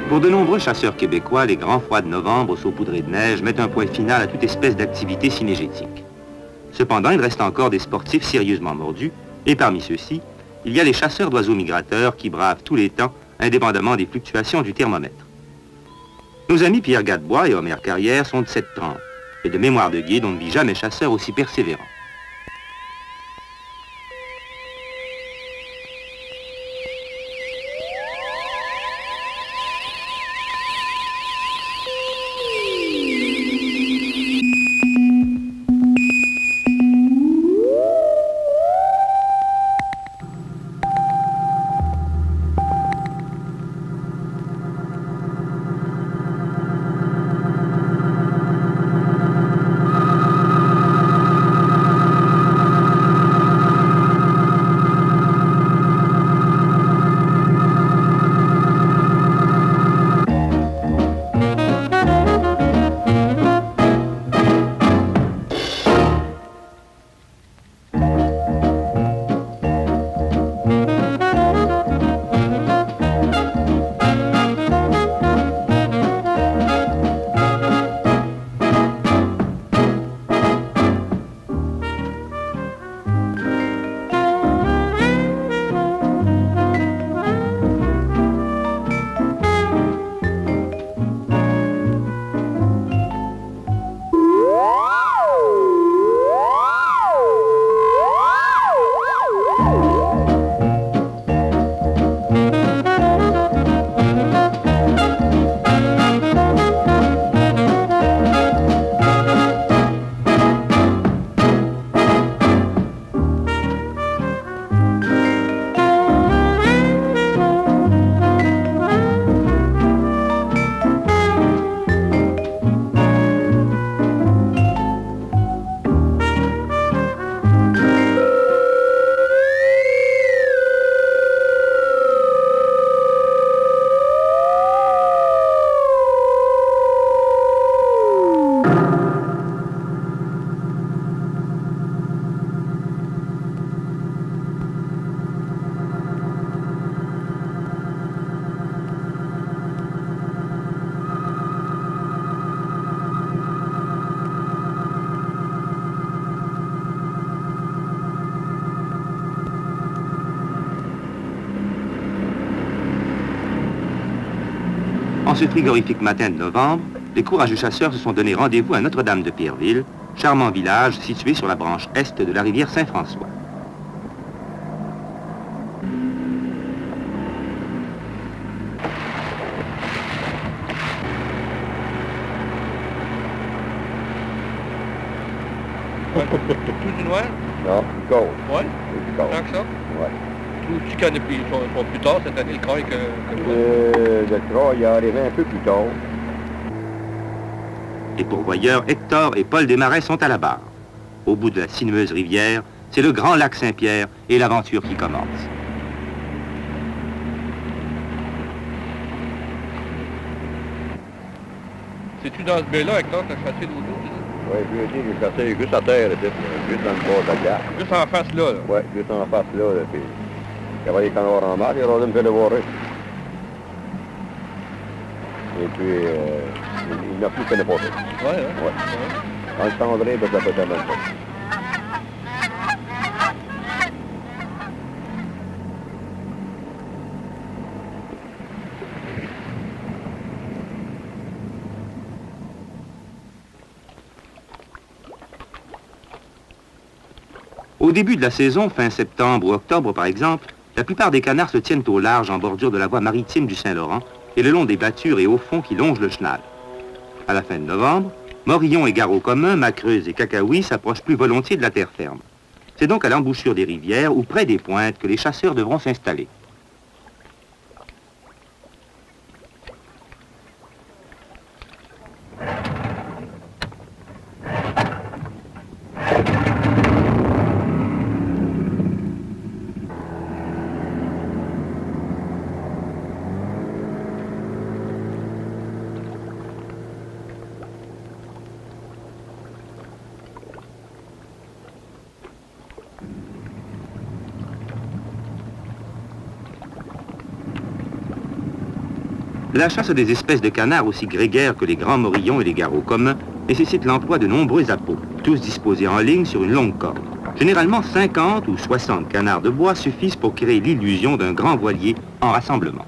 Pour de nombreux chasseurs québécois, les grands froids de novembre saupoudrés de neige mettent un point final à toute espèce d'activité cinégétique. Cependant, il reste encore des sportifs sérieusement mordus, et parmi ceux-ci, il y a les chasseurs d'oiseaux migrateurs qui bravent tous les temps, indépendamment des fluctuations du thermomètre. Nos amis Pierre Gadebois et Homer Carrière sont de cette trempe, et de mémoire de guide, on ne vit jamais chasseur aussi persévérant. En ce frigorifique matin de novembre, les courageux chasseurs se sont donné rendez-vous à Notre-Dame-de-Pierreville, charmant village situé sur la branche est de la rivière Saint-François. Tout du noir? Non, du gold. Oui? Du gold. Tant que ça? Ouais. Trouves-tu qu'il y en a plus, sont plus tard cette année, le crail que toi? Le croix, il est arrivé un peu plus tard. Les pourvoyeurs Hector et Paul Desmarais sont à la barre. Au bout de la sinueuse rivière, c'est le grand lac Saint-Pierre et l'aventure qui commence. C'est-tu dans ce baie-là, Hector, que tu as chassé l'autre jour? Oui, j'ai chassé juste à terre, là, juste dans le bord de la gare. Juste en face là, là. Oui, juste en face là, puis il y avait des canards en marche, il a me fait le voir. Et puis, il n'a plus fait n'importe quoi. Ouais, Ouais. Quand je tendrai, ben, ça peut être la même chose. Au début de la saison, fin septembre ou octobre par exemple, la plupart des canards se tiennent au large en bordure de la voie maritime du Saint-Laurent et le long des battures et hauts fonds qui longent le chenal. À la fin de novembre, morillons et garrots communs, macreuses et cacahuis s'approchent plus volontiers de la terre ferme. C'est donc à l'embouchure des rivières ou près des pointes que les chasseurs devront s'installer. La chasse à des espèces de canards aussi grégaires que les grands morillons et les garrots communs nécessite l'emploi de nombreux appôts, tous disposés en ligne sur une longue corde. Généralement, 50 ou 60 canards de bois suffisent pour créer l'illusion d'un grand voilier en rassemblement.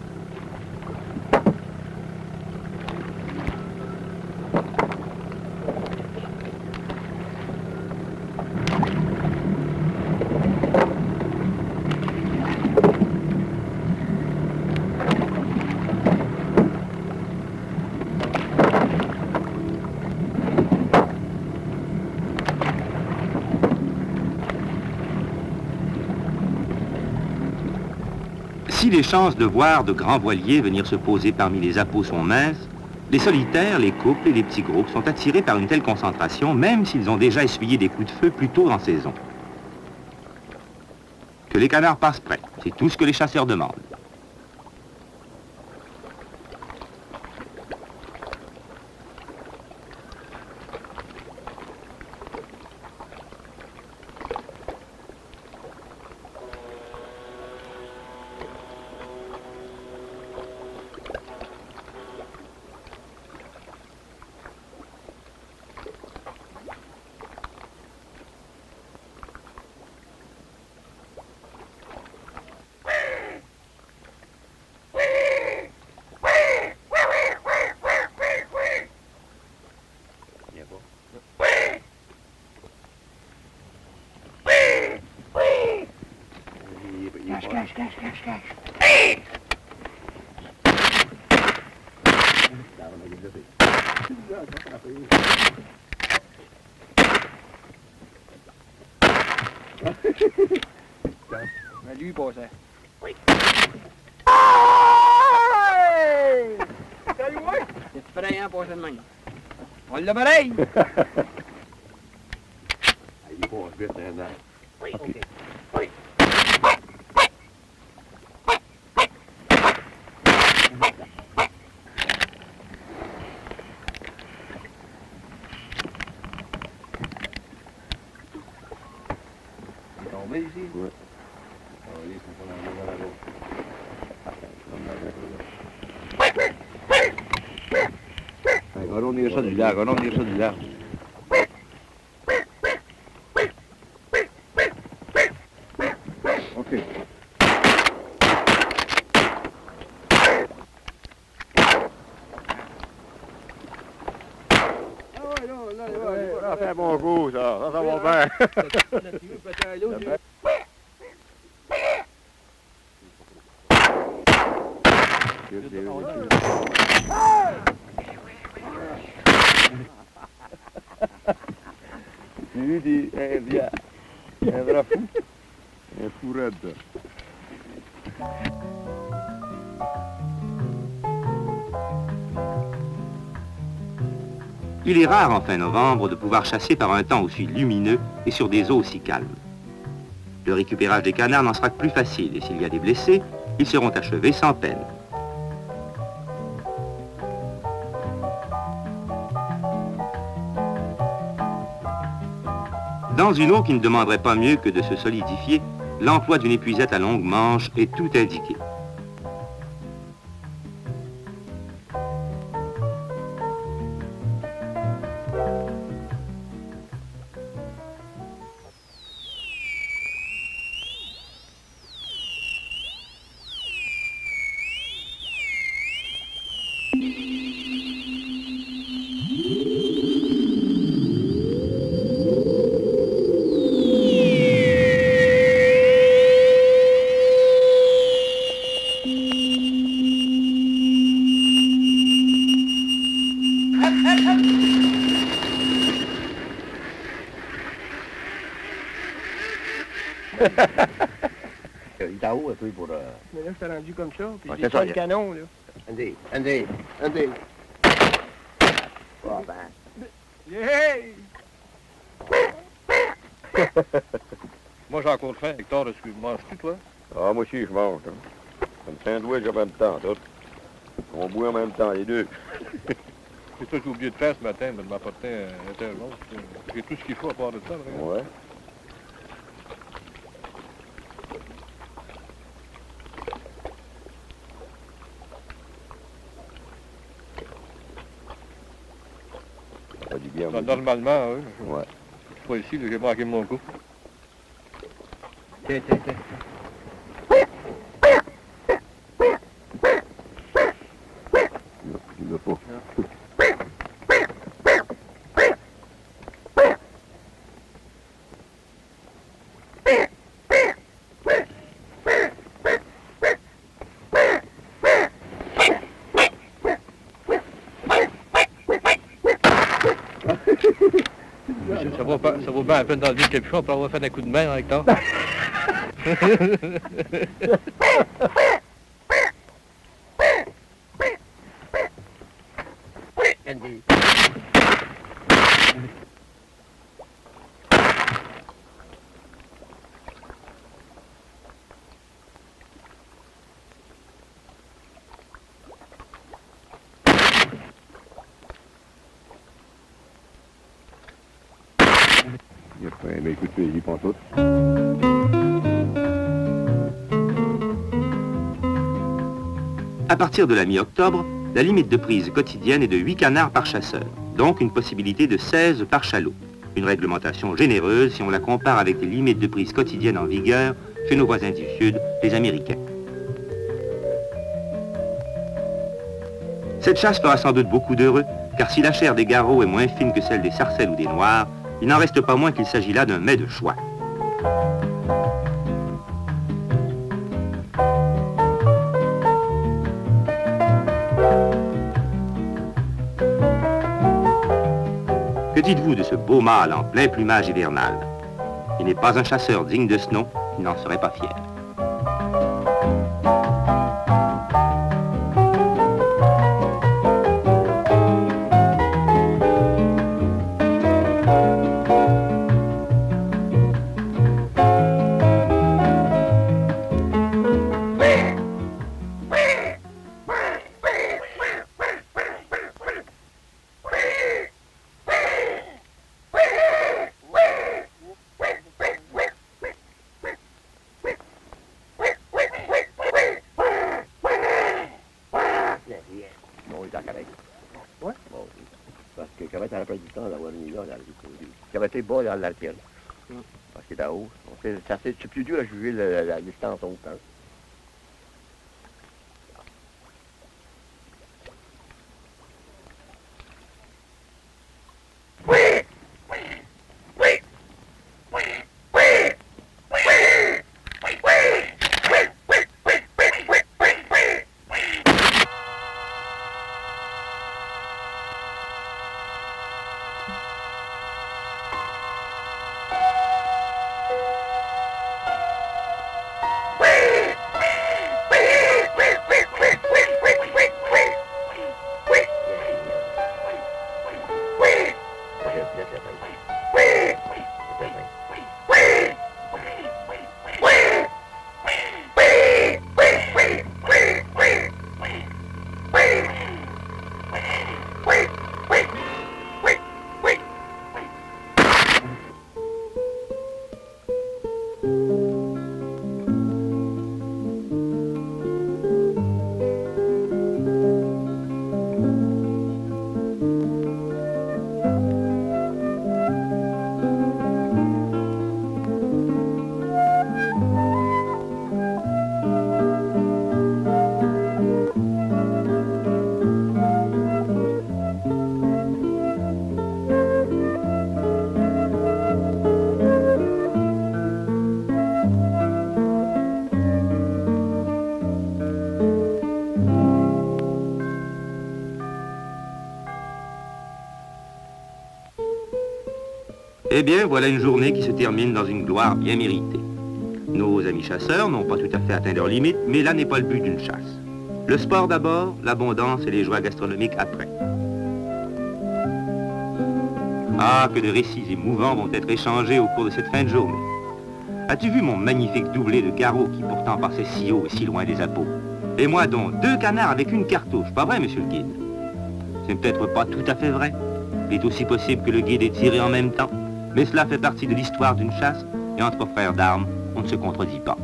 Si les chances de voir de grands voiliers venir se poser parmi les appôts sont minces, les solitaires, les couples et les petits groupes sont attirés par une telle concentration, même s'ils ont déjà essuyé des coups de feu plus tôt en saison. Que les canards passent près, c'est tout ce que les chasseurs demandent. Mais lui, il passait. Oui. Salut, ouais! C'est effrayant, passer de même. On l'a pareil! Il passe vite, hein, Oui, OK. Tombé ici? Oui. Ah oui, c'est pas dans la route. Revenir ça du lac, revenir ça du lac. OK. Ça fait bon goût, ça va bien. Lui dit, un vrai fou. Un fou raide. Il est rare en fin novembre de pouvoir chasser par un temps aussi lumineux et sur des eaux aussi calmes. Le récupérage des canards n'en sera que plus facile et s'il y a des blessés, ils seront achevés sans peine. Dans une eau qui ne demanderait pas mieux que de se solidifier, l'emploi d'une épuisette à longue manche est tout indiqué. Il est en haut, toi, pour... Mais là, je t'ai rendu comme ça, puis Ouais, j'ai c'est pas ça, le canon, là. Andy. Oh, ben. Hey! Moi, j'ai encore faim. Hector, est-ce que manges-tu, toi? Ah, moi aussi, je mange. Hein. Comme sandwich en même temps, tout. On boit en même temps, les deux. C'est toi qui as oublié de faire ce matin, de m'apporter un thermos. J'ai tout ce qu'il faut à part de ça, regarde. Ouais. fatigué. on Ben, me dit. normalement, oui. Ouais. Je suis pas ici, là, j'ai manqué mon coup. Tiens, tiens, tiens. Il veut pas. Ça vaut bien la peine d'enlever le capuchon pour avoir fait un coup de main, Hector. Andy. Il a fait un coup de fusil pour tout. À partir de la mi-octobre, la limite de prise quotidienne est de 8 canards par chasseur, donc une possibilité de 16 par chalot. Une réglementation généreuse si on la compare avec les limites de prise quotidiennes en vigueur chez nos voisins du Sud, les Américains. Cette chasse fera sans doute beaucoup d'heureux, car si la chair des garrots est moins fine que celle des sarcelles ou des noirs, il n'en reste pas moins qu'il s'agit là d'un mets de choix. Que dites-vous de ce beau mâle en plein plumage hivernal? Il n'est pas un chasseur digne de ce nom, il n'en serait pas fier. Non, il est correct. Ouais? Bon, parce que quand même, à la place du temps d'avoir mis là, il avait été bas dans l'alterne. Parce qu'il est en haut. C'est plus dur à juger la distance haute. Hein. Eh bien, voilà une journée qui se termine dans une gloire bien méritée. Nos amis chasseurs n'ont pas tout à fait atteint leurs limites, mais là n'est pas le but d'une chasse. Le sport d'abord, l'abondance et les joies gastronomiques après. Ah, que de récits émouvants vont être échangés au cours de cette fin de journée. As-tu vu mon magnifique doublé de carreaux qui pourtant passait si haut et si loin des appos? Et moi donc, 2 canards avec une cartouche, pas vrai, monsieur le guide? C'est peut-être pas tout à fait vrai. Il est aussi possible que le guide ait tiré en même temps. Mais cela fait partie de l'histoire d'une chasse, et entre frères d'armes, on ne se contredit pas.